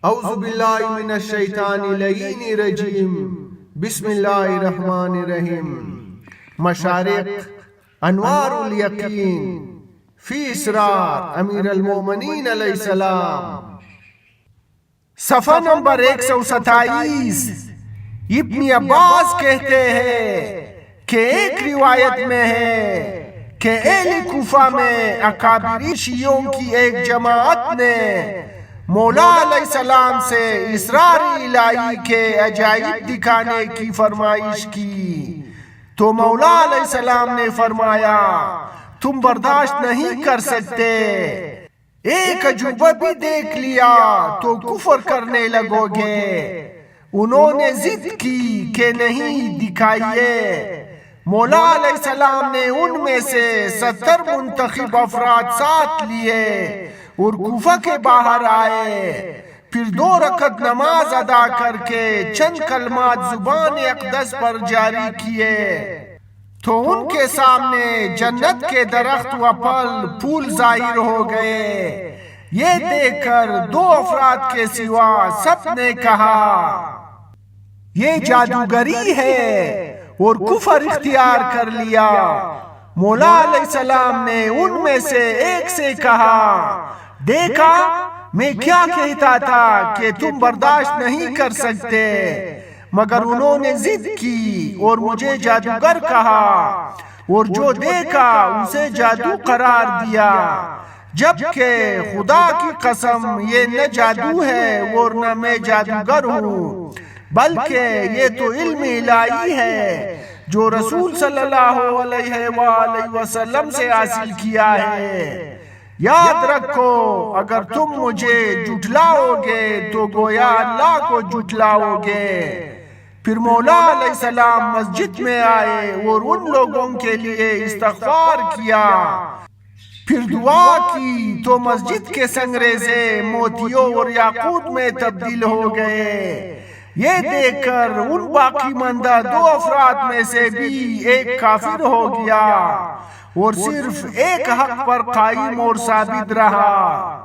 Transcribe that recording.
اعوذ باللہ من الشیطان اللعین الرجیم بسم اللہ الرحمن الرحیم مشارق انوار الیقین فی اسرار امیر المومنین علیہ السلام، صفحہ نمبر 127۔ ابن عباس کہتے ہیں کہ ایک روایت میں ہے کہ اہل کوفہ میں اکابری شیعوں کی ایک جماعت نے مولا علیہ السلام سے اسرار الہی کے عجائب دکھانے کی فرمائش کی، تو مولا علیہ السلام نے فرمایا تم برداشت نہیں کر سکتے، ایک عجوبہ بھی دیکھ لیا تو کفر کرنے لگو گے۔ انہوں نے ضد کی کہ نہیں دکھائیے۔ مولا علیہ السلام نے ان میں سے 70 منتخب افراد ساتھ لیے اور کوفہ کے باہر آئے، پھر 2 رکعت نماز ادا کر کے چند کلمات زبان اقدس پر جاری کیے تو ان کے سامنے جنت کے درخت و پھول ظاہر ہو گئے۔ یہ دیکھ کر 2 افراد کے سوا سب نے کہا یہ جادوگری ہے اور کفر اختیار کر لیا۔ مولا علیہ السلام نے ان میں سے ایک سے کہا دیکھا میں کیا کہتا تھا کہ تم برداشت نہیں کر سکتے، مگر انہوں نے ضد کی اور مجھے جادوگر کہا اور جو دیکھا اسے جادو قرار دیا، جبکہ خدا کی قسم یہ نہ جادو ہے اور نہ میں جادوگر ہوں، بلکہ یہ تو علم الہی ہے جو رسول صلی اللہ علیہ وآلہ وسلم سے حاصل کیا ہے۔ یاد رکھو اگر تم مجھے جھٹلاؤ گے تو گویا اللہ کو جھٹلاؤ گے۔ پھر مولا علیہ السلام مسجد میں آئے اور ان لوگوں کے لیے استغفار کیا، پھر دعا کی تو مسجد کے سنگریزے موتیوں اور یاقوت میں تبدیل ہو گئے۔ یہ دیکھ کر ان باقی ماندہ 2 افراد میں سے بھی ایک کافر ہو گیا اور صرف ایک حق پر قائم اور ثابت رہا۔